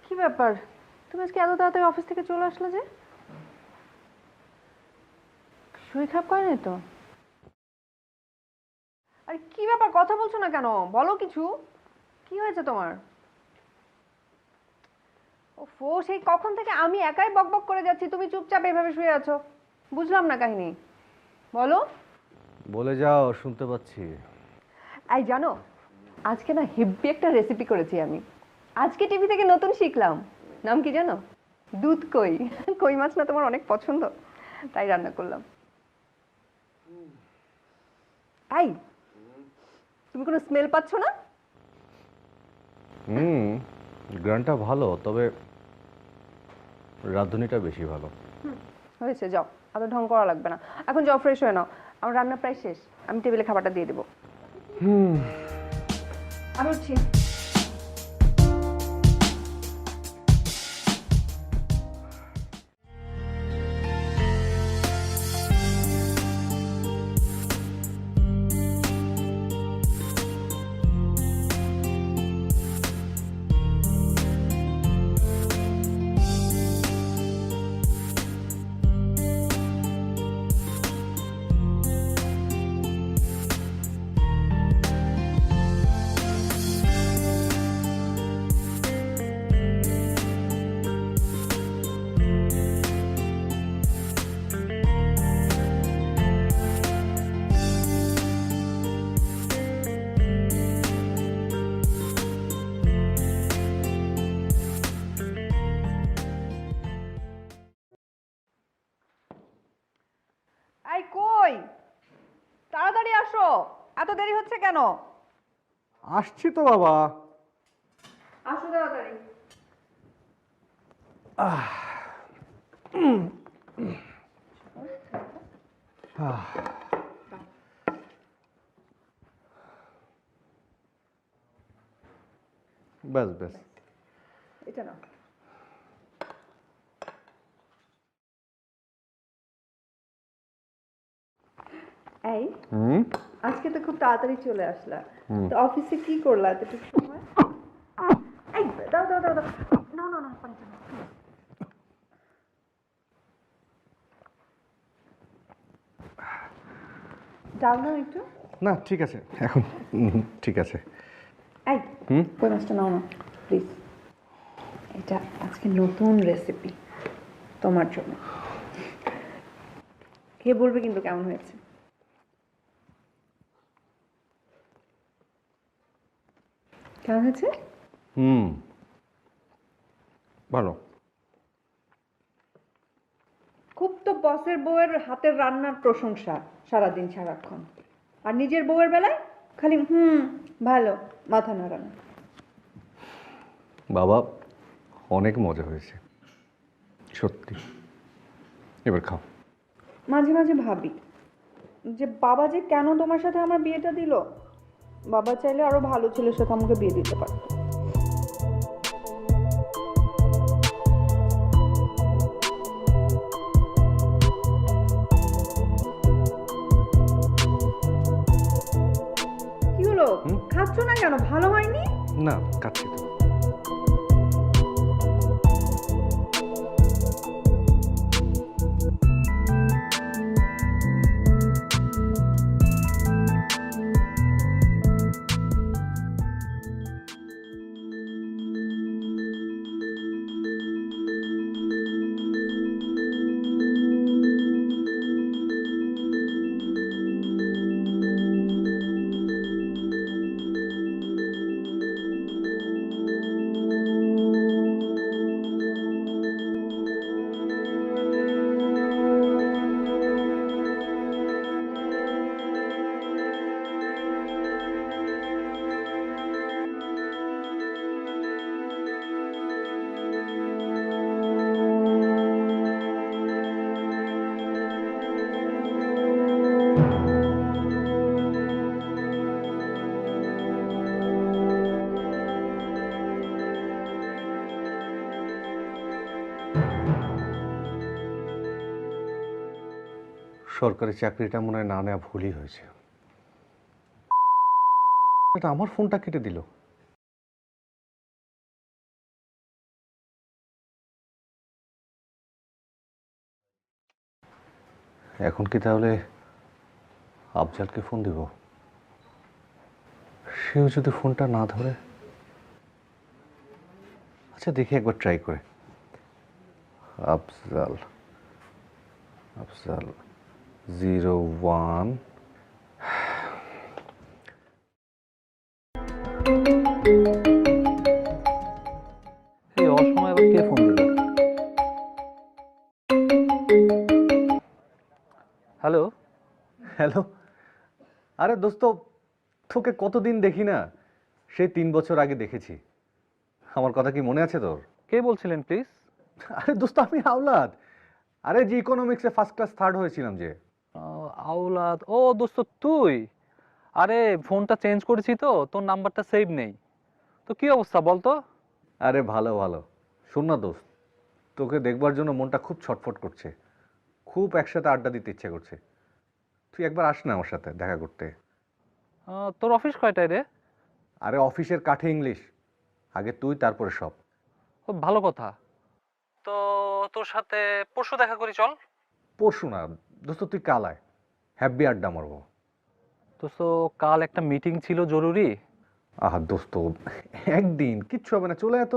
কি ব্যাপার, তুমি আজকে এত তাড়াতাড়ি অফিস থেকে চলে আসলে যে? শরীর খারাপ করে নাই তো? আরে কি ব্যাপার, কথা বলছো না কেন? বলো কিছু। কি হয়েছে তোমার? ওফো, সেই কখন থেকে আমি একাই বকবক করে যাচ্ছি, তুমি চুপচাপ এভাবে শুয়ে আছো। বুঝলাম না কাহিনী, বলো। বলে যাও, শুনতে পাচ্ছি। এই জানো, আজকে না হেব্বি একটা রেসিপি করেছি আমি। আজকে টিভি থেকে নতুন শিখলাম। নাম কি জানো? দুধ কই। কই মাছ না তোমার অনেক পছন্দ, তাই রান্না করলাম। এই, তুমি কোনো স্মেল পাচ্ছ না? গানটা ভালো, তবে রাঁধুনিটা বেশি ভালো। হয়েছে, যাও, এত ঢং করা লাগবে না। এখন যাও, ফ্রেশ হয়ে নাও। আমার রান্না প্রায় শেষ, আমি টেবিলে খাবারটা দিয়ে দেবো। আমি উঠছি। এই কই, তাড়াতাড়ি আসো, এত দেরি হচ্ছে কেন? আসছি তো বাবা। আসো তাড়াতাড়ি। ব্যাস ব্যাস। এটা না, এই আজকে তো খুব তাড়াতাড়ি চলে আসলা, তো অফিসে কি করলা এতটুকু সময়? এই দাও দাও দাও দাও, না না না, পানিটা নাও, please। ডাল নাও একটু। না, ঠিক আছে এখন। ঠিক আছে। এই কই মাছটা নাও না, প্লিজ। এটা আজকে নতুন রেসিপি তোমার জন্য, খেয়ে বলবে কিন্তু কেমন হয়েছে। কেমন হয়েছে? ভালো। খুব তো বসের বউয়ের হাতের রান্নার প্রশংসা সারাদিন সারাক্ষণ, আর নিজের বউয়ের বেলায় খালি ভালো, মাথা নাড়ানো। বাবা, অনেক মজা হয়েছে সত্যি। এবার খাও। মাঝে মাঝে ভাবি যে বাবা যে কেন তোমার সাথে আমার বিয়েটা দিল। বাবা চাইলে আরো ভালো ছেলের সাথে আমাকে বিয়ে দিতে পারতো। কি হলো, খাচ্ছ না কেন? ভালো হয়নি? না, কাচ্ছি তো। সরকারি চাকরিটা মনে হয় না নেওয়া ভুলই হয়েছে। এটা আমার ফোনটা কেটে দিল। এখন কি তাহলে আফজালকে ফোন দিব? সেও যদি ফোনটা না ধরে, আচ্ছা দেখি একবার ট্রাই করে। আফজাল, আফজাল 01। এই অসময়ে আবার কে ফোন দিল? হ্যালো। হ্যালো। আরে দোস্ত, তোকে কতদিন দেখি না, সেই 3 বছর আগে দেখেছি। আমার কথা কি মনে আছে তোর? কে বলছিলেন প্লিজ? আরে দোস্ত, আমি আওলাদ। আরে যে ইকোনমিক্সে ফার্স্ট ক্লাস থার্ড হয়েছিলাম যে। আওলাদ, ও দোস্ত তুই? আরে ফোনটা চেঞ্জ করেছি তো, তোর নাম্বারটা সেভ নেই। তো কি অবস্থা বল তো? আরে ভালো ভালো। শোন না দোস্ত, তোকে দেখবার জন্য মনটা খুব ছটফট করছে, খুব একসাথে আড্ডা দিতে ইচ্ছে করছে। তুই একবার আস না আমার সাথে দেখা করতে। তোর অফিস কয়টায় রে? আরে অফিসের কাঠে ইংলিশ, আগে তুই তারপরে সব। ও ভালো কথা। তো তোর সাথে পরশু দেখা করি চল। পরশু না দোস্ত, তুই কাল আয়, হ্যাপি আড্ডা মারবো। দোস্ত কাল একটা মিটিং ছিল জরুরি। আহা দোস্ত, একদিন কিচ্ছু হবে না, চলে এত।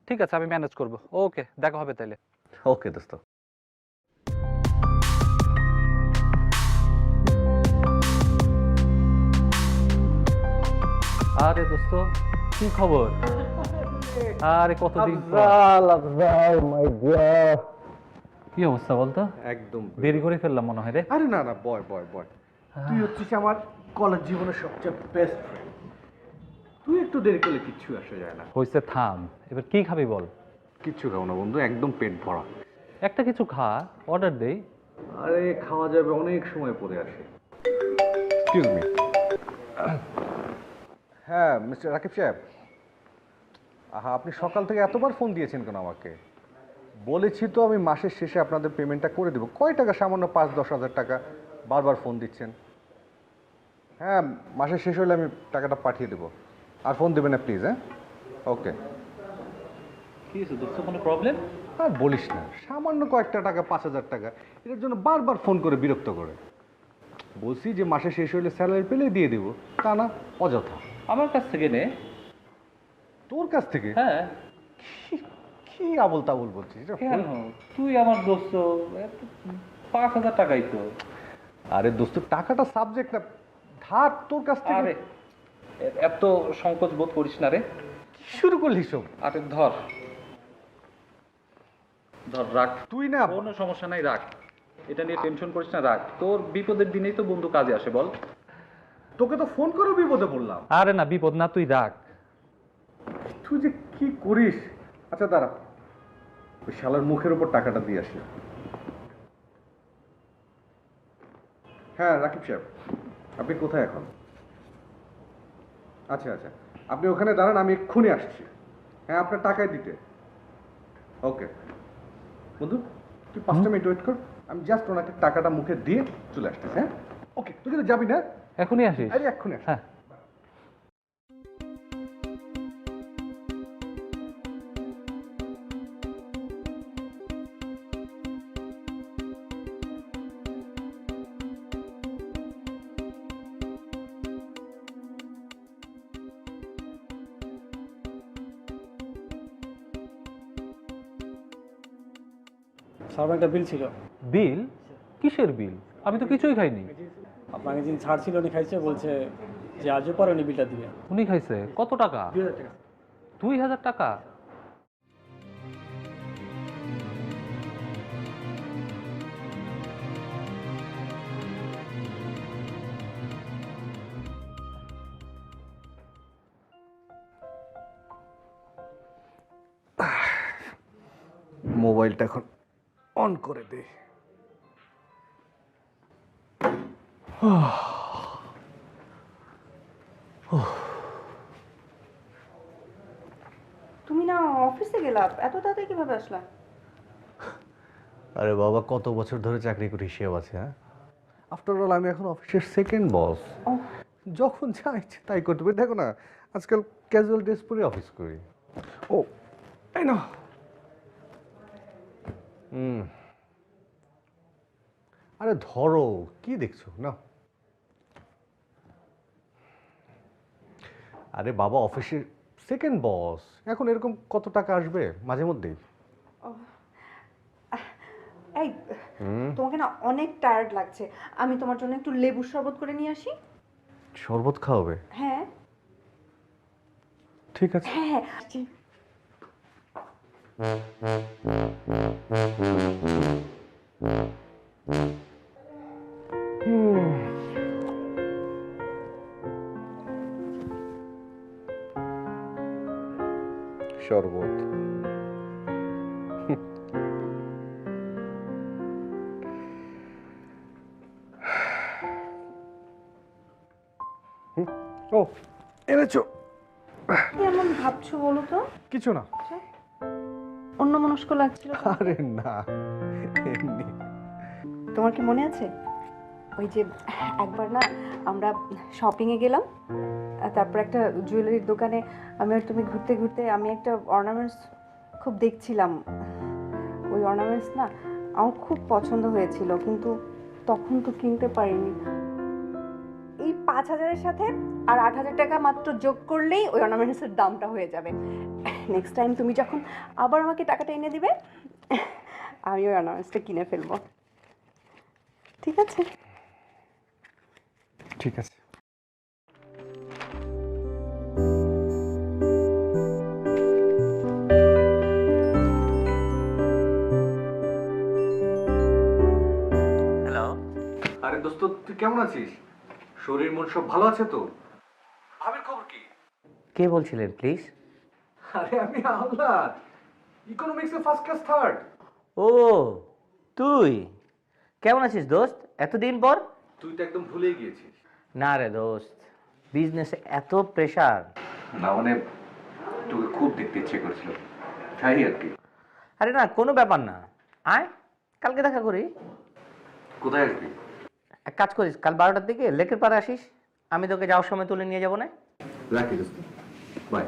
ঠিক আছে, আমি ম্যানেজ করব। ওকে, দেখা হবে তাইলে। ওকে দোস্ত। আরে দোস্ত, কি খবর? আরে কতদিন পর। My dear. কি অবস্থা বলতো? একদম দেরি করে ফেললাম মনে হয় রে। আরে না না, বয় বয় বয়। তুই হচ্ছিস আমার কলেজ জীবনের সবচেয়ে বেস্ট ফ্রেন্ড। তুই একটু দেরি করলে কিচ্ছু আসে যায় না। হইছে থাম, এবার কি খাবি বল? কিচ্ছু খাও না বন্ধু, একদম পেট ভরা। একটা কিছু খা, অর্ডার দেই। আরে খাওয়া যাবে, অনেক সময় পরে আসে। Excuse me. হ্যাঁ মিস্টার রাকিব সাহেব। আহা, আপনি সকাল থেকে এতবার ফোন দিয়েছেন কেন আমাকে? বলেছি তো আমি মাসের শেষে আপনাদের পেমেন্টটা করে দেবো। কয় টাকা? সামান্য 5-10 হাজার টাকা। বারবার ফোন দিচ্ছেন। হ্যাঁ, মাসের শেষ হলে আমি টাকাটা পাঠিয়ে দেবো। আর ফোন দেবেন না প্লিজ। হ্যাঁ, ওকে। কি হয়েছে দোস্ত, কোনো প্রবলেম? আর বলিস না, সামান্য কয়েকটা টাকা, 5,000 টাকা, এটার জন্য বারবার ফোন করে বিরক্ত করে। বলছি যে মাসে শেষ হলে স্যালারি পেলে দিয়ে দেবো, তা না, অযথা। আমার কাছ থেকে নে। তোর কাছ থেকে? হ্যাঁ। কি আবল তাবল বলছিস? কেন? তুই আমার দোস্ত, 5,000 টাকাই তো। আরে দোস্ত, টাকাটা সাবজেক্ট না, ধার তোর কাছ থেকে। আরে এত সংকোচ বোধ করিস না রে। কি শুরু করলি সব? আরে ধর ধর, রাখ। তুই না। কোনো সমস্যা নাই, রাখ। এটা নিয়ে টেনশন করিস না, রাখ। তোর বিপদের দিনেই তো বন্ধু কাজে আসে, বল। তোকে তো ফোন করে বিপদে বললাম। আরে না, বিপদ না, তুই রাখ। তুই যে কি করিস। আচ্ছা দাঁড়া, ওই শালার মুখের উপর টাকাটা দিয়ে আসি। হ্যাঁ রাকিব সাহেব, আপনি কোথায় এখন? আচ্ছা আচ্ছা, আপনি ওখানে দাঁড়ান, আমি এক্ষুনি আসছি। হ্যাঁ, আপনার টাকাই দিতে। ওকে বন্ধু, তুই 5 মিনিট ওয়েট কর, আমি জাস্ট ওনাকে টাকাটা মুখে দিয়ে চলে আসতেছি। হ্যাঁ, ওকে। তুই কিন্তু যাবি না? এখনই আসিস? আরে এক্ষুনি আস। হ্যাঁ। সামনে একটা বিল ছিল। বিল? কিসের বিল? আমি তো কিছুই খাইনি। আপনাকে যিনি ছাড় ছিল উনি খাইছে, বলছে যে আজও পরে উনি বিলটা দিবে। উনি খাইছে? কত টাকা? 2,000 টাকা। 2,000 টাকা? মোবাইলটা এখন অন করে দে। তুমি না অফিসে গেলা, এত তাড়াতাড়ি কিভাবে আসলা? আরে বাবা, কত বছর ধরে চাকরি করি, হিসেব আছে। হ্যাঁ, আফটার অল আমি এখন অফিসের সেকেন্ড বস। যখন যা ইচ্ছে তাই করতে পারি। দেখো না, আজকাল ক্যাজুয়াল ড্রেস পরে অফিস করি। ও এই না। আরে ধরো, কি দেখছো না? আরে বাবা অফিসের সেকেন্ড বস, এখন এরকম কত টাকা আসবে মাঝে মধ্যেই। এই তোমাকে না অনেক টায়ার্ড লাগছে, আমি তোমার জন্য একটু লেবুর শরবত করে নিয়ে আসি। শরবত খাওয়াবে? হ্যাঁ ঠিক আছে। হ্যাঁ হ্যাঁ আসছি। শরবত। ও এনেছো? কি এমন ভাবছো বলো তো? কিছু না। অন্য মনস্ক লাগছিল। আরে না, এমনি। তোমার কি মনে আছে ওই যে একবার না আমরা শপিংয়ে গেলাম, তারপর একটা জুয়েলারির দোকানে আমি আর তুমি ঘুরতে ঘুরতে আমি একটা অর্নামেন্টস খুব দেখছিলাম। ওই অর্নামেন্টস না আমার খুব পছন্দ হয়েছিল, কিন্তু তখন তো কিনতে পারিনি। এই 5,000-এর সাথে আর 8,000 টাকা মাত্র যোগ করলেই ওই অর্নামেন্টসের দামটা হয়ে যাবে। নেক্সট টাইম তুমি যখন আবার আমাকে টাকাটা এনে দিবে, আমি ওই অর্নামেন্টসটা কিনে ফেলবো, ঠিক আছে? ঠিক আছে। হ্যালো। আরে দোস্ত, তুই কেমন আছিস? শরীর মন সব ভালো আছে তো? ভাবির খবর কি? কে বলছিলেন প্লিজ? আরে আমি আহ্লাদ, ইকোনমিক্সে ফার্স্ট ক্লাস থার্ড। ও তুই কেমন আছিস দোস্ত, এতদিন পর? তুই তো একদম ভুলেই গিয়েছিস। না রে দোস্ত, বিজনেসে এত প্রেশার। না মানে তোকে খুব দেখতে ইচ্ছে করছিল, তাই আর কি। আরে না, কোনো ব্যাপার না, আয় কালকে দেখা করি। কোথায় আসবি? এক কাজ করিস, কাল 12টার দিকে লেকের পাড়ে আসিস, আমি তোকে যাওয়ার সময় তুলে নিয়ে যাবো না? রাখি দোস্ত, বাই।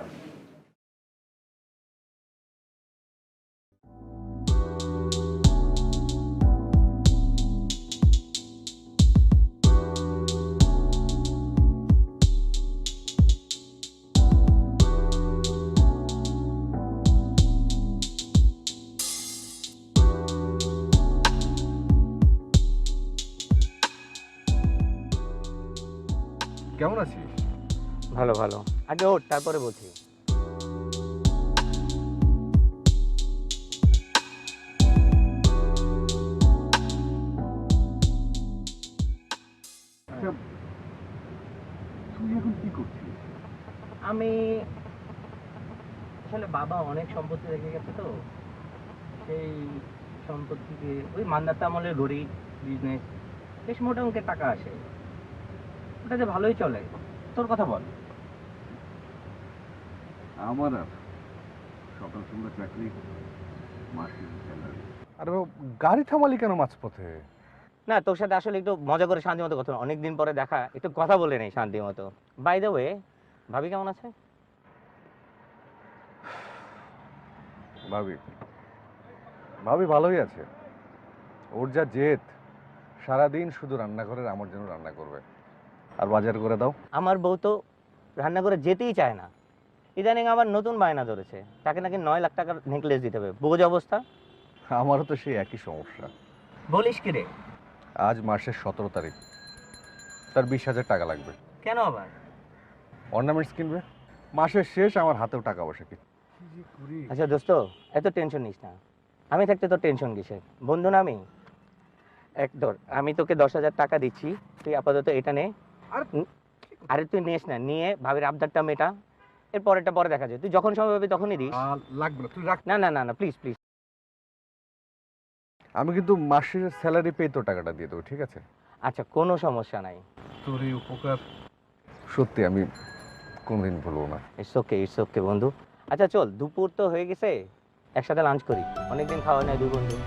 কেমন আছিস? ভালো ভালো, আগে ওঠ তারপরে বলছি। তুই এখন কি করছিস? আমি আসলে বাবা অনেক সম্পত্তি রেখে গেছে তো, সেই সম্পত্তিকে ওই মান্দাতা আমলের ঘড়ি বিজনেস, বেশ মোটা অঙ্কের টাকা আসে, ওটাতে ভালোই চলে। তোর কথা বল। আমার আর সকাল সন্ধ্যা চাকরি, মাসের স্যালারি। আরে বাবা, গাড়ি থামালি কেন মাঝপথে? না, তোর সাথে আসলে একটু মজা করে শান্তি মতো কথা, অনেকদিন পরে দেখা, একটু কথা বলে নেই শান্তি মতো। বাই দ্য ওয়ে, ভাবি কেমন আছে? ভাবি ভাবি ভালোই আছে। ওর যা জেদ, সারাদিন শুধু রান্নাঘরের আমার জন্য রান্না করবে আর বাজার করে দাও। আমার বউ তো রান্না করে যেতেই চায় না, ইদানিং আবার নতুন বায়না ধরেছে, তাকে নাকি 9 লাখ টাকার নেকলেস দিতে হবে। বোঝ অবস্থা। আমারও তো সেই একই সমস্যা। বলিস কি রে? আজ মাসের 17 তারিখ, তার 20,000 টাকা লাগবে। কেন আবার? অর্নামেন্টস কিনবে। মাসের শেষ, আমার হাতেও টাকা বসে কি। আচ্ছা দোস্ত, এত টেনশন নিস না, আমি থাকতে তোর টেনশন কিসের? বন্ধু না আমি। এক ধর, আমি তোকে 10,000 টাকা দিচ্ছি, তুই আপাতত এটা নে। আরে তুই নিস না, নিয়ে ভাবির আবদারটা মেটা, এর পরেরটা পরে দেখা যায়, তুই যখন সময় পাবি তখনই দিস। লাগবে না, তুই রাখ। না না না না, প্লিজ প্লিজ। আমি কিন্তু মাসের স্যালারি পেয়ে তোর টাকাটা দিয়ে দেবো, ঠিক আছে? আচ্ছা, কোনো সমস্যা নাই। তোর এই উপকার সত্যি আমি কোনোদিন ভুলবো না। ইটস ওকে বন্ধু। আচ্ছা চল, দুপুর তো হয়ে গেছে, একসাথে লাঞ্চ করি, অনেকদিন খাওয়া নাই দুই বন্ধু।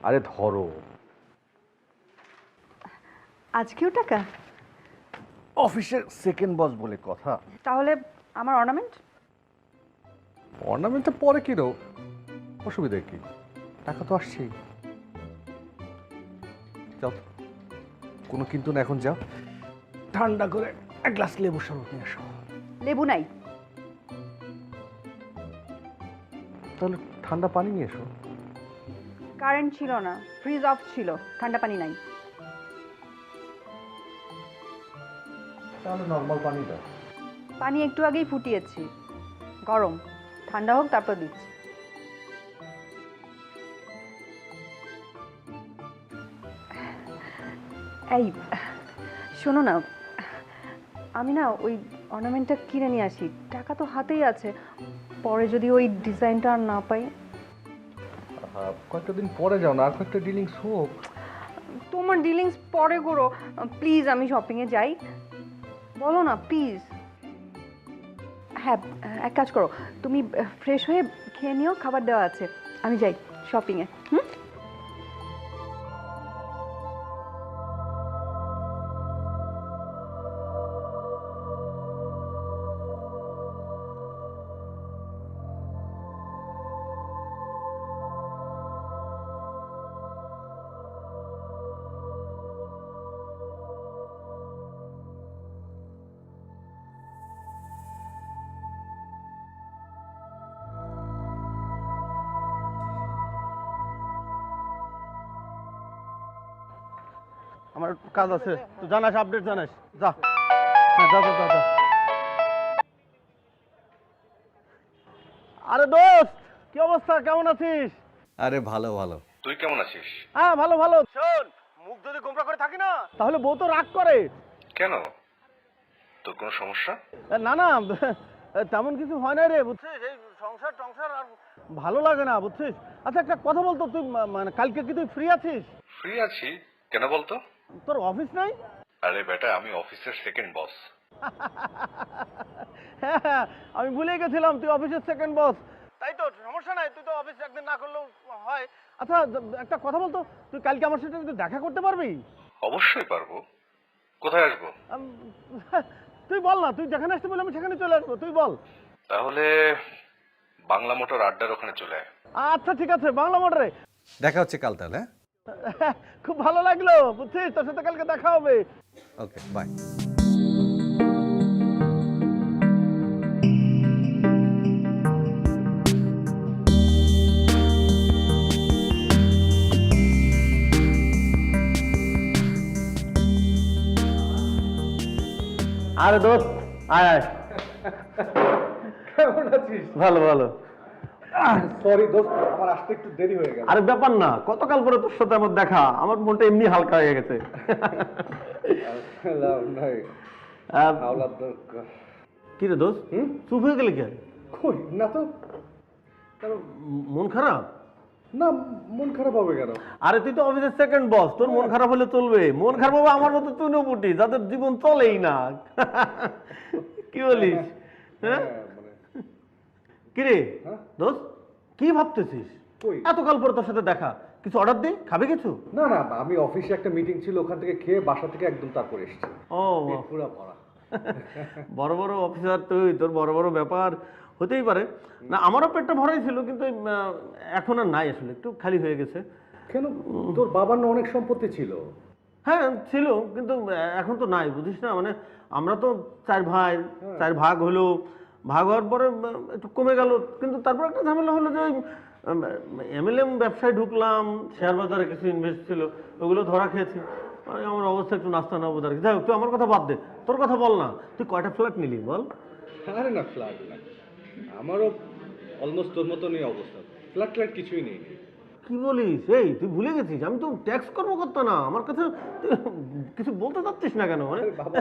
আরে ধরো। আজকেও টাকা? অফিসের সেকেন্ড বস বলে কথা। তাহলে আমার অর্নামেন্ট? অর্নামেন্টে পরে কি রো, অসুবিধা কি, টাকা তো আসছেই। যাও তো, কোনো কিন্তু না, এখন যাও ঠান্ডা করে এক গ্লাস লেবুর শরবত নিয়ে আসো। লেবু নাই। তাহলে ঠান্ডা পানি নিয়ে এসো। কারেন্ট ছিল না, ফ্রিজ অফ ছিল, ঠান্ডা পানি নাই। তাহলে নর্মাল পানি দাও। পানি একটু আগেই ফুটিয়েছি, গরম, ঠান্ডা হোক তারপর দিচ্ছি। এই শোনো না, আমি না ওই অর্নামেন্টটা কিনে নিয়ে আসি, টাকা তো হাতেই আছে, পরে যদি ওই ডিজাইনটা আর না পাই। কয়েকটা দিন পরে যাও না, আর কয়েকটা ডিলিংস হোক। তোমার ডিলিংস পরে করো প্লিজ, আমি শপিংয়ে যাই, বলো না প্লিজ। হ্যাঁ, এক কাজ করো, তুমি ফ্রেশ হয়ে খেয়ে নিও, খাবার দেওয়া আছে, আমি যাই শপিংয়ে। হুম। আমার কাজ আছে, তুই জানাস, আপডেট জানাস, যা। হ্যাঁ, যা যা যা যা। আরে দোস্ত, কি অবস্থা, কেমন আছিস? আরে ভালো ভালো, তুই কেমন আছিস? হ্যাঁ, ভালো ভালো। শোন, মুখ যদি গোমরা করে থাকি না, তাহলে বউ তো রাগ করে। কেন, তোর কোনো সমস্যা? না না, তেমন কিছু হয় না রে, বুঝছিস, এই সংসার টংসার আর ভালো লাগে না, বুঝছিস। আচ্ছা, একটা কথা বলতো, তুই মানে কালকে কি তুই ফ্রি আছিস? ফ্রি আছি, কেন বলতো? তোর অফিস নাই? আরে বেটা, আমি অফিসের সেকেন্ড বস। হ্যাঁ, আমি ভুলে গেছিলাম তুই অফিসের সেকেন্ড বস। তাই তো, সমস্যা নাই, তুই তো অফিস একদিন না করলেও হয়। আচ্ছা, একটা কথা বলতো, তুই কালকে আমার সাথে কিন্তু দেখা করতে পারবি? অবশ্যই পারবো, কোথায় আসবো? তুই বল না, তুই যেখানে আসতে বলে আমি সেখানে চলে আসবো, তুই বল। তাহলে বাংলা মোটর আড্ডার ওখানে চলে আয়। আচ্ছা ঠিক আছে, বাংলা মোটরে দেখা হচ্ছে কাল তাহলে। খুব ভালো লাগলো, বুঝছিস, তোর সাথে কালকে দেখা হবে। ওকে, বাই। আরে দোস্ত, আয় আয়। কেমন আছিস? ভালো ভালো। সরি দোস্ত, আমার আসতে একটু দেরি হয়ে গেল। আরে ব্যাপার না, কতকাল পরে তোর সাথে আমার দেখা, আমার মনটা এমনি হালকা হয়ে গেছে। কি রে দোস্ত, চুপ হয়ে গেলে কেন? কই না তো, মন খারাপ? না, মন খারাপ হবে কেন? আরে তুই তো অফিসের সেকেন্ড বস, তোর মন খারাপ হলে চলবে? মন খারাপ হবে আমার মতো তুনোপুটি, যাদের জীবন চলেই না। কি বলিস? হ্যাঁ, কি রে দোস্ত, কি ভাবতেছিস? এতকাল পরে তোর সাথে দেখা, কিছু অর্ডার দে, খাবে কিছু? না না, আমি অফিসে একটা মিটিং ছিল, ওখান থেকে খেয়ে বাসা থেকে একদম তারপরে এসেছি। ও, পুরো ভরা। বড় বড় অফিসার তুই, তোর বড় বড় ব্যাপার হতেই পারে। না, আমারও পেটটা ভরাই ছিল, কিন্তু এখন আর নাই, আসলে একটু খালি হয়ে গেছে। কেন, তোর বাবার না অনেক সম্পত্তি ছিল? হ্যাঁ ছিল, কিন্তু এখন তো নাই, বুঝিস না, মানে আমরা তো 4 ভাই, 4 ভাগ হলো, ভাগ হওয়ার পরে একটু কমে গেল, কিন্তু তারপর একটা ঝামেলা হলো যে এমএলএম ব্যবসায় ঢুকলাম, শেয়ার বাজারে কিছু ইনভেস্ট ছিল, ওগুলো ধরা খেয়েছি, মানে আমার অবস্থা একটু নাস্তা না বোঝার। যাই হোক, তুই আমার কথা বাদ দে, তোর কথা বল না, তুই কয়টা ফ্ল্যাট নিলি বল? আরে না, ফ্ল্যাট না, আমারও অলমোস্ট তোর মতনই অবস্থা, ফ্ল্যাট ফ্ল্যাট কিছুই নেই। কি বলিস? এই তুই ভুলে গেছিস, আমি তো ট্যাক্স কর্মকর্তা না, আমার কাছে তুই কিছু বলতে চাচ্ছিস না কেন? মানে বাবা,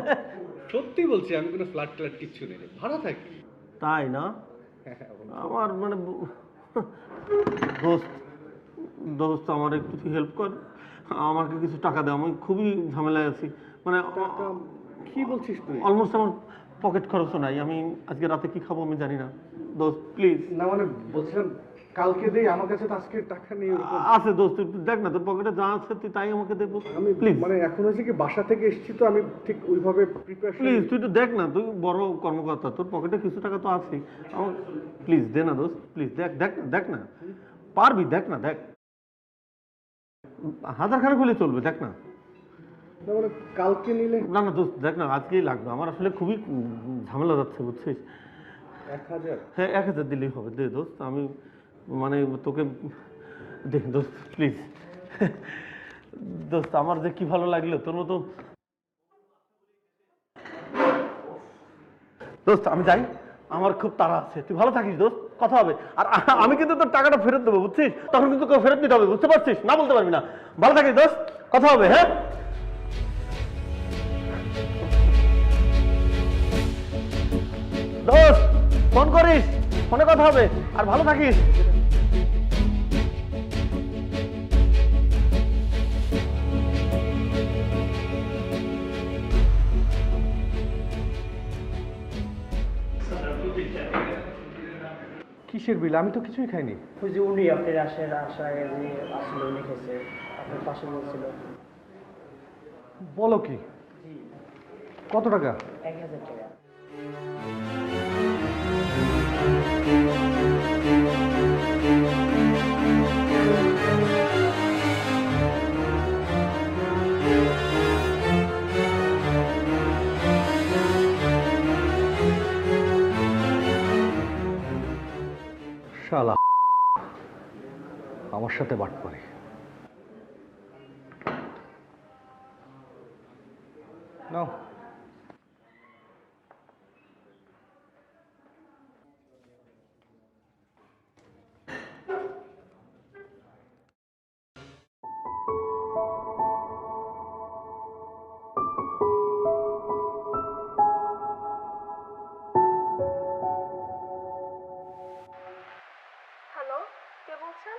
সত্যি বলছি, আমি কোনো ফ্ল্যাট ফ্ল্যাট কিচ্ছু নেই, ভাড়া থাকি। তাই না? আমার মানে দোস্ত, দোস্ত আমার একটু তুই হেল্প কর, আমাকে কিছু টাকা দে, আমি খুবই ঝামেলায় আছি, মানে কি বলছিস তুই? অলমোস্ট আমার পকেট খরচও নাই, আমি আজকে রাতে কি খাবো আমি জানি না, দোস্ত প্লিজ। না মানে বলছিলাম, কালকে দেই, আমার কাছে তো আজকে টাকা নেই ওরকম। আছে দোস্ত, তুই দেখ না তোর পকেটে যা আছে তুই তাই আমাকে দে আমি প্লিজ মানে এখন হয়েছে কি বাসা থেকে এসেছি তো, আমি ঠিক ওইভাবে প্রিপারেশন। প্লিজ তুই তো দেখ না, তুই বড় কর্মকর্তা, তোর পকেটে কিছু টাকা তো আছেই, আমার প্লিজ দে না দোস্ত, প্লিজ দেখ দেখ না, দেখ না পারবি, দেখ না, দেখ হাজার খানে খুলে চলবে, দেখ না। মানে কালকে নিলে না না দোস্ত দেখ না, আজকেই লাগবে আমার, আসলে খুবই ঝামেলা যাচ্ছে বুঝছিস। 1000? হ্যাঁ 1000 দিলেই হবে, দে দোস্ত, আমি মানে তোকে দে দোস্ত প্লিজ। দোস্ত আমার যে কি ভালো লাগলো তোর মতো। দোস্ত আমি যাই, আমার খুব তাড়া আছে, তুই ভালো থাকিস দোস্ত, কথা হবে। আর আমি কিন্তু তোর টাকাটা ফেরত দেবো বুঝছিস, তখন কিন্তু তোকে ফেরত দিতে হবে, বুঝতে পারছিস, না বলতে পারবি না। ভালো থাকিস দোস্ত, কথা হবে। হ্যাঁ দোস্ত, ফোন করিস, ফোনে কথা হবে, আর ভালো থাকিস। কিসের বিল? আমি তো কিছুই খাইনি। ওই যে উনি আপনার আসার আগে যে আসলে উনি খেয়েছে, আপনার পাশে বলছিল। বলো কি, কত টাকা? 1000 টাকা। শালা আমার সাথে বাট করে। নাও। হ্যালো, কে বলছেন?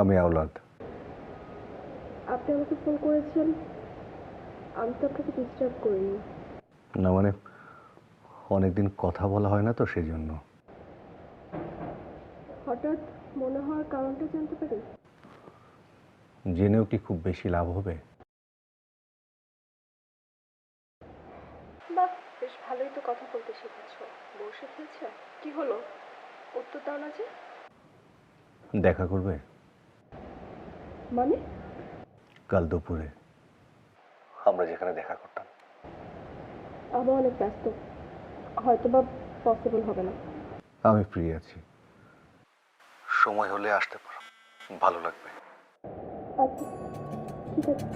আমি আওলাদ। আপনি আমাকে ফোন করেছেন, আমি তো আপনাকে ডিস্টার্ব করিনি। না মানে অনেকদিন কথা বলা হয় না তো, সেই জন্য। হঠাৎ মনে হওয়ার কারণটা জানতে পারি? জেনেও কি খুব বেশি লাভ হবে? বাহ, বেশ ভালোই তো কথা বলতে শিখেছো। বউ শিখিয়েছে? কি হলো, উত্তর দাও না যে? দেখা করবে মানে? কাল দুপুরে আমরা যেখানে দেখা করতাম। আমি অনেক ব্যস্ত, হয়তো বা পসিবল হবে না। আমি ফ্রি আছি, সময় হলে আসতে পারো, ভালো লাগবে। আচ্ছা, ঠিক আছে।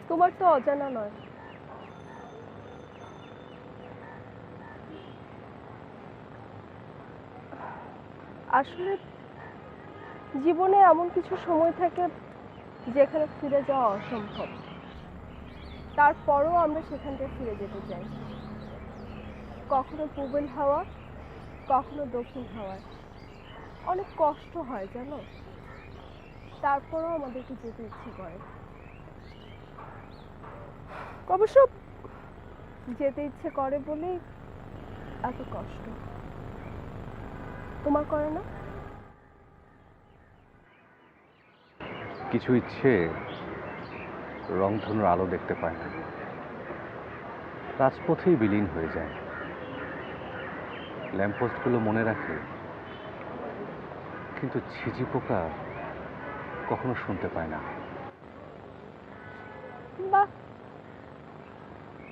তোমার তো অজানা নয়, আসলে জীবনে এমন কিছু সময় থাকে যেখানে ফিরে যাওয়া অসম্ভব, তারপরও আমরা সেখান থেকে ফিরে যেতে চাই। কখনো পূবের হাওয়া, কখনো দক্ষিণ হাওয়ায়। অনেক কষ্ট হয় জানো, তারপরও আমাদেরকে যেতে ইচ্ছে করে। অবশ্য যেতে ইচ্ছে করে বলেই এত কষ্ট। তোমার করে না? কিছু ইচ্ছে রংধনুর আলো দেখতে পায় না, রাজপথেই বিলীন হয়ে যায়। ল্যাম্পপোস্টগুলো মনে রাখে, কিন্তু ঝিঝি পোকা কখনো শুনতে পায় না। বাহ,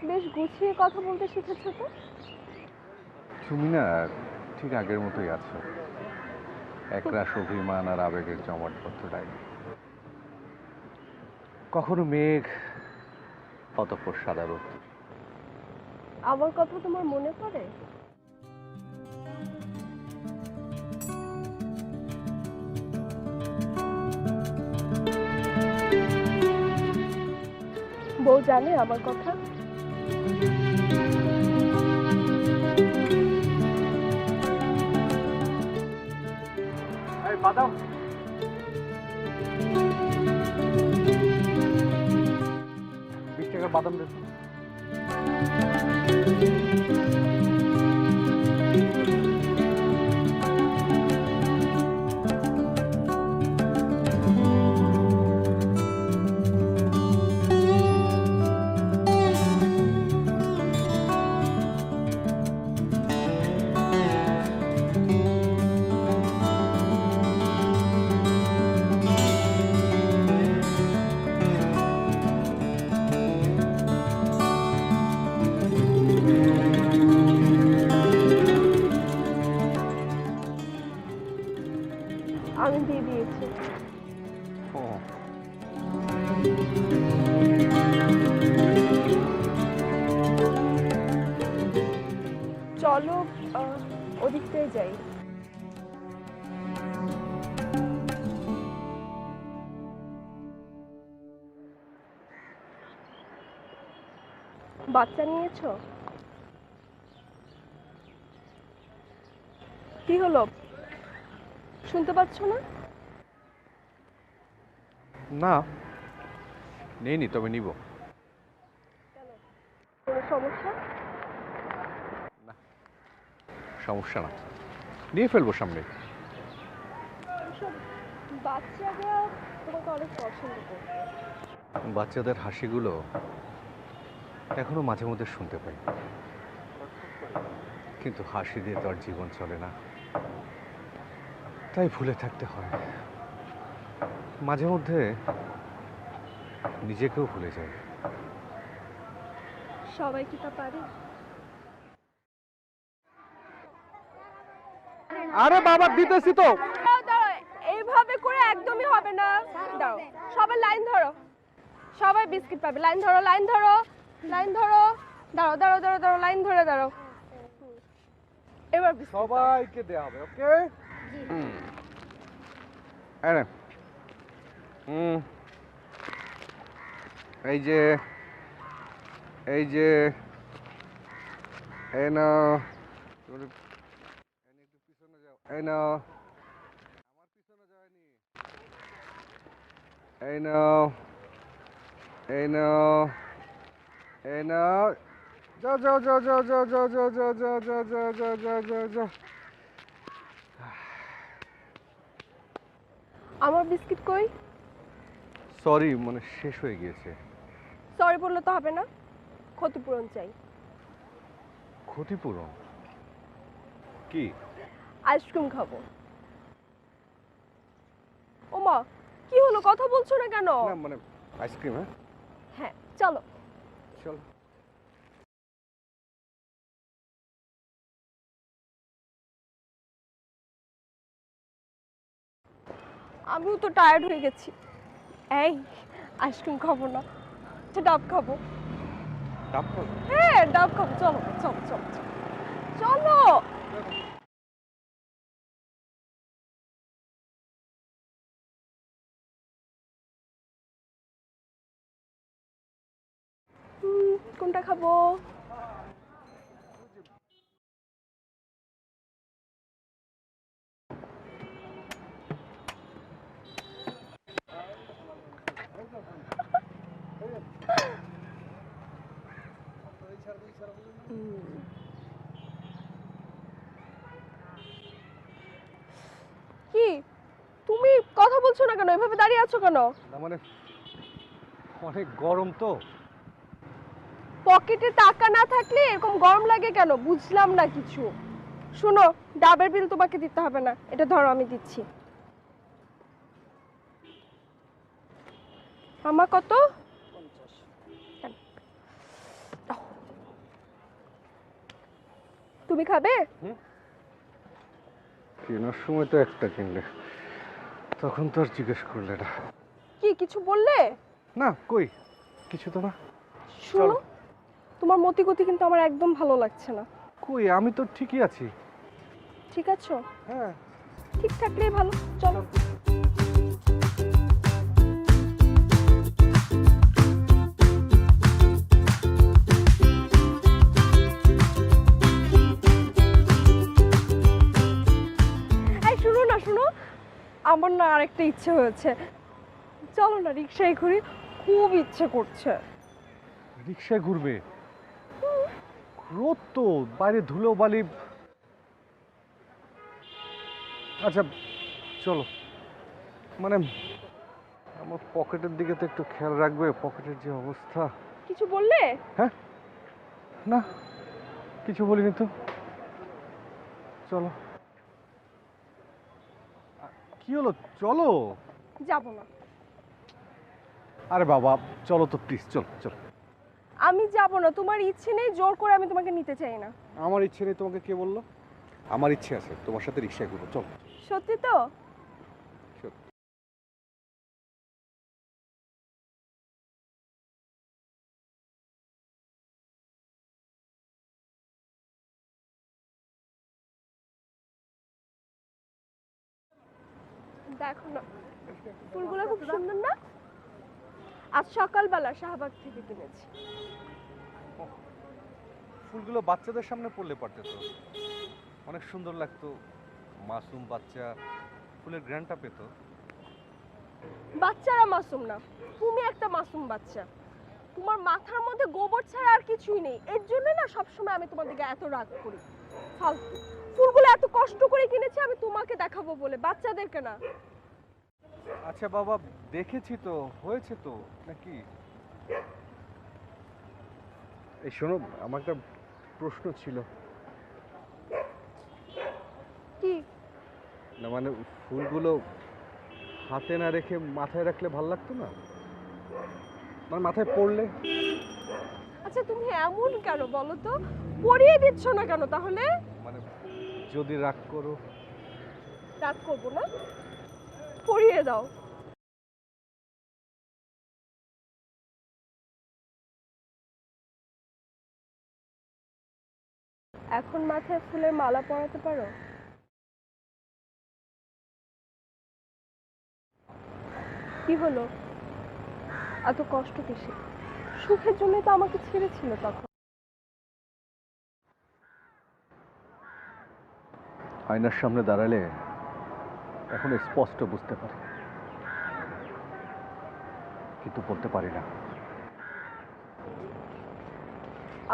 বেশ গুছিয়ে কথা বলতে শিখেছো তো। তুমি না ঠিক আগের মতোই আছো, একরাশ অভিমান আর আবেগের জমাটবদ্ধ ডায়রি। কখনো মেঘ, অতঃপর সাদা রোদ। আমার কথা তোমার মনে পড়ে? বউ জানে আমার কথা? বাদাম 20 টাকার বাদাম দিন। আমি দিয়ে দিয়েছি। ও, চলো ওদিকটায় যাই। বাচ্চা নিয়েছো? কি হলো, শুনতে পাচ্ছ না? না নেইনি, তবে নিব। কোনো সমস্যা? সমস্যা না, নিয়ে ফেলবো সামনে। এসব বাচ্চারা তোমাকে অনেক পছন্দ করবে। বাচ্চাদের হাসিগুলো এখনো মাঝে মধ্যে শুনতে পাই, কিন্তু হাসি দিয়ে তো আর জীবন চলে না, তাই ভুলে থাকতে হয়। মাঝে মধ্যে নিজেকেও ভুলে যাই। সবাই কি তা পারে? আরে বাবা, দিতেছি তো। দাঁড়াও, এইভাবে করে একদমই হবে না। দাঁড়াও, সবাই লাইন ধরো, সবাই বিস্কিট পাবে। লাইন ধরো, লাইন ধরো, লাইন ধরো। দাঁড়াও দাঁড়াও দাঁড়াও দাঁড়াও, লাইন ধরে দাঁড়াও। এবার বিস্কিট দাও। সবাইকে দেয়া হবে, ওকে? আরে এই যে এই যে এই নাও, একটু পিছনে যাও। এই নাও, আমার পিছনে যায়নি। এই নাও, এই নাও, এই নাও। যাও যাও যাও যাও যাও যাও যাও যাও যাও যাও যাও যাও যাও যাও যাও। আমার বিস্কিট কই? সরি, মানে শেষ হয়ে গিয়েছে। সরি বললে তো হবে না, ক্ষতিপূরণ চাই। ক্ষতিপূরণ কি? আইসক্রিম খাবো। ওমা, কি হলো, কথা বলছো না কেন? না মানে আইসক্রিম। হ্যাঁ হ্যাঁ, চলো। চল। আমিও তো টায়ার্ড হয়ে গেছি। এই, আইসক্রিম খাবো না, ডাব খাবো। ডাব খাবো? হ্যাঁ, ডাব খাবো। চলো চলো চলো চলো চলো। কোনটা খাবো? কি তুমি কথা বলছো না কেন, এভাবে দাঁড়িয়ে আছো কেন? না মানে অনেক গরম তো। পকেটে টাকা না থাকলে এরকম গরম লাগে কেন, বুঝলাম না কিছু। শোনো, ডাবের বিল তোমাকে দিতে হবে না, এটা ধরো আমি দিচ্ছি। আমার কত? 50। তুমি খাবে? কেনার সময় তো একটা কিনলে, তখন তো আর জিজ্ঞেস করলে না। কি কিছু বললে? না কই কিছু তো না। শোনো, তোমার মতি গতি কিন্তু আমার একদম ভালো লাগছে না। কই আমি তো ঠিকই আছি। ঠিক আছো? হ্যাঁ। ঠিক থাকলেই ভালো, চলো। এই শুনো না, শুনো, আমার না আরেকটা ইচ্ছে হয়েছে। চলো না রিক্সায় ঘুরি, খুব ইচ্ছে করছে। রিক্সায় ঘুরবে? রোদ তো, বাইরে ধুলো বালি। আচ্ছা চলো, মানে আমার পকেটের দিকে তো একটু খেয়াল রাখবে, পকেটের যে অবস্থা। কিছু বললে? হ্যাঁ না কিছু বলিনি তো। চলো। কি হলো, চলো। যাব না। আরে বাবা চলো তো প্লিজ, চলো চলো। আমি যাব না, তোমার ইচ্ছে নেই, জোর করে আমি তোমাকে নিতে চাই না। আমার ইচ্ছে নেই তোমাকে কে বললো? আমার ইচ্ছে আছে তোমার সাথে রিক্সায় ঘুরবো, চলো। সত্যি তো? সত্যি। দেখো না, ফুলগুলো খুব সুন্দর না? আজ সকালবেলা শাহবাগ থেকে কিনেছি। ফুলগুলো বাচ্চাদের সামনে পড়লে পারতে তো, অনেক সুন্দর লাগতো। মাসুম বাচ্চা ফুলের গ্র্যান্ডটা পেত। বাচ্চারা মাসুম না, তুমি একটা মাসুম বাচ্চা। তোমার মাথার মধ্যে গোবর ছাড়া আর কিছুই নেই, এর জন্য না সবসময় আমি তোমার দিকে এত রাগ করি। ফালতু। ফুলগুলো এত কষ্ট করে কিনেছি আমি তোমাকে দেখাবো বলে, বাচ্চাদেরকে না। আচ্ছা বাবা দেখেছি তো, হয়েছে তো নাকি? এই শোনো, আমার একটা প্রশ্ন ছিল। কি? না মানে ফুলগুলো হাতে না রেখে মাথায় রাখলে ভালো লাগতো না? মানে মাথায় পড়লে। আচ্ছা তুমি এমন কেন বলো তো, পরিয়ে দিচ্ছ না কেন তাহলে? মানে যদি রাগ করো? রাগ করবো না, পরিয়ে দাও। এখন মাথায় ফুলের মালা পরাতে পারো? কি হলো, এত কষ্ট কিসে? সুখের জন্যই তো আমাকে ছেড়েছিল তখন। আয়নার সামনে দাঁড়ালে এখন স্পষ্ট বুঝতে পারি, কিন্তু বলতে পারি না।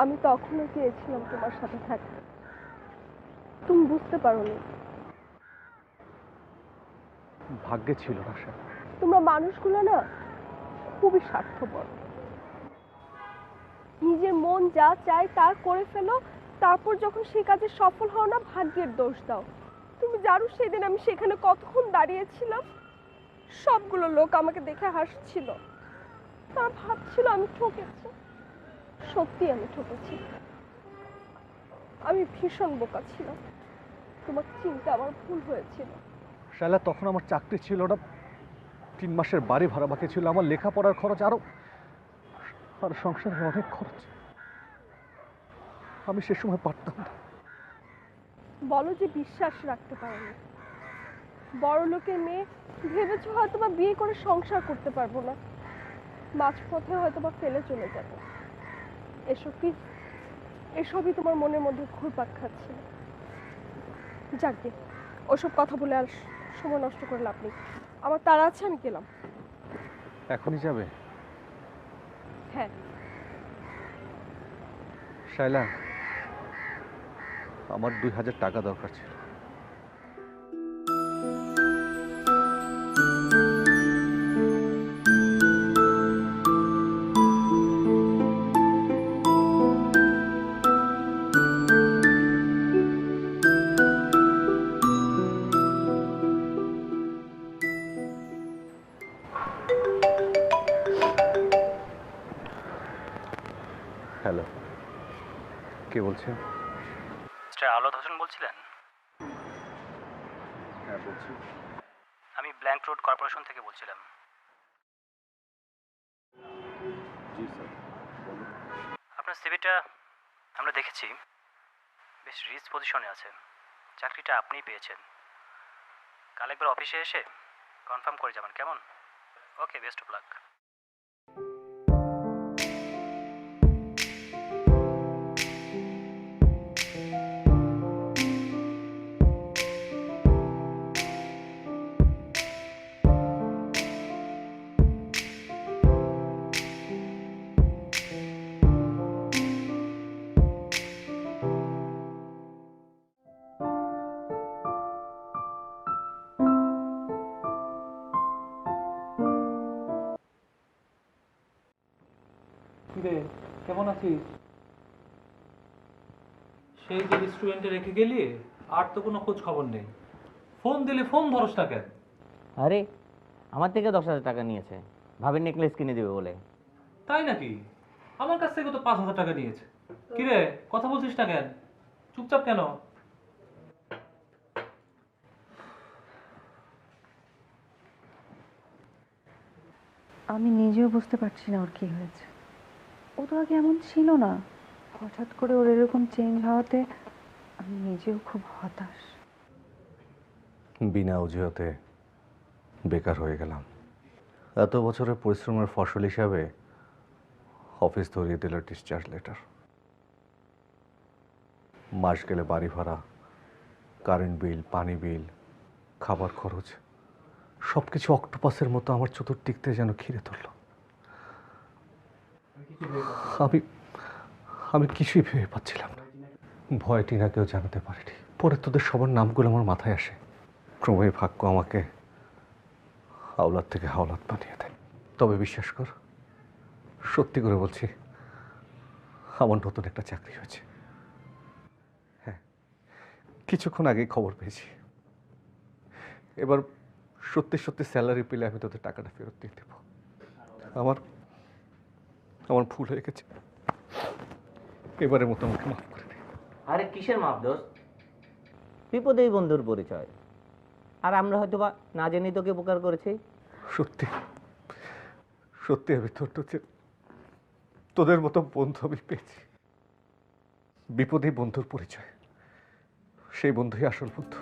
আমি তখনও চেয়েছিলাম তোমার সাথে থাকতে, তুমি বুঝতে পারোনি। ভাগ্যে ছিল না সে। তোমরা মানুষগুলো না খুবই স্বার্থপর। নিজের মন যা চায় তা করে ফেলো, তারপর যখন সেই কাজে সফল হও না ভাগ্যের দোষ দাও। তুমি জানো সেদিন আমি সেখানে কতক্ষণ দাঁড়িয়েছিলাম, সবগুলো লোক আমাকে দেখে হাসছিল। তারা ভাবছিল আমি ঠকেছি। সত্যি আমি ঠকেছি, আমি ভীষণ বোকা ছিলাম। তোমাকে চিনতে আমার ভুল হয়েছিল। শালা তখন আমার চাকরি ছিল না, 3 মাসের বাড়ি ভাড়া বাকি ছিল, আমার লেখাপড়ার খরচ আর সংসারের অনেক খরচ। আমি সে সময় পারতাম না। বলো যে বিশ্বাস রাখতে পারোনি। বড় লোকের মেয়ে ভেবেছো হয়তো বা বিয়ে করে সংসার করতে পারবো না, মাঝপথে হয়তো বা ফেলে চলে যাবো। এসবই তোমার মনের মধ্যে ঘুরপাক খাচ্ছিল। যাকে ওসব কথা বলে আর সময় নষ্ট করে লাভ নেই, আমার তাড়া আছে, আমি গেলাম। এখনই যাবে? হ্যাঁ। শাইলা, আমার 2000 টাকা দরকার ছিল। হ্যালো, কে বলছেন? মিস্টার আওলাদ হোসেন বলছিলেন? হ্যাঁ বলছি। আমি ব্ল্যাঙ্ক রোড কর্পোরেশন থেকে বলছিলাম। জি স্যার, বলুন। আপনার সিভিটা আমরা দেখেছি, বেশ রিচ পজিশনে আছে। চাকরিটা আপনিই পেয়েছেন। কাল একবার অফিসে এসে কনফার্ম করে যাবেন, কেমন? ওকে, বেস্ট অফ লাক। কিরে, কেমন আছিস? সেই যে রেস্টুরেন্টে রেখে গেলি, আর তো কোনো খোঁজ খবর নেই। ফোন দিলে ফোন ধরস না কেন? আরে, আমার থেকে 10,000 টাকা নিয়েছে, ভাবির নেকলেস কিনে দেবে বলে। তাই নাকি? আমার কাছ থেকে তো 5,000 টাকা নিয়েছে। কিরে, কথা বলছিস না কেন? চুপচাপ কেন? আমি নিজেও বুঝতে পারছি না ওর কি হয়েছে। ও তো আগে এমন ছিল না, হঠাৎ করে ওর এরকম চেঞ্জ হওয়াতে আমি নিজেও খুব হতাশ। বিনা অজুহাতে বেকার হয়ে গেলাম। এত বছরের পরিশ্রমের ফসল হিসাবে অফিস ধরিয়ে দিল ডিসচার্জ লেটার। মাস গেলে বাড়ি ভাড়া, কারেন্ট বিল, পানি বিল, খাবার খরচ সব কিছু অক্টোপাসের মতো আমার চতুর্দিকতে যেন ঘিরে ধরল। আমি কিছুই ভেবে পাচ্ছিলাম না। ভয় টিনাকেও জানাতে পারিনি। পরে তোদের সবার নামগুলো আমার মাথায় আসে। ক্রমেই ভাগ্য আমাকে আওলাদ থেকে হাওলাত বানিয়ে দেয়। তবে বিশ্বাস কর, সত্যি করে বলছি, আমার নতুন একটা চাকরি হয়েছে। হ্যাঁ, কিছুক্ষণ আগেই খবর পেয়েছি। এবার সত্যি সত্যি স্যালারি পেলে আমি তোদের টাকাটা ফেরত দিয়ে দেব। আমার ভুল হয়ে গেছে, এবারের মতো আমাকে মাফ করে দে। আরে কিসের মাপ দোস্ত? বিপদেই বন্ধুর পরিচয়। আর আমরা হয়তো বা না জেনেই তোকে উপকার করেছি। সত্যি সত্যি আমি তোদের মতো বন্ধু আমি পেয়েছি। বিপদেই বন্ধুর পরিচয়, সেই বন্ধুই আসল বন্ধু।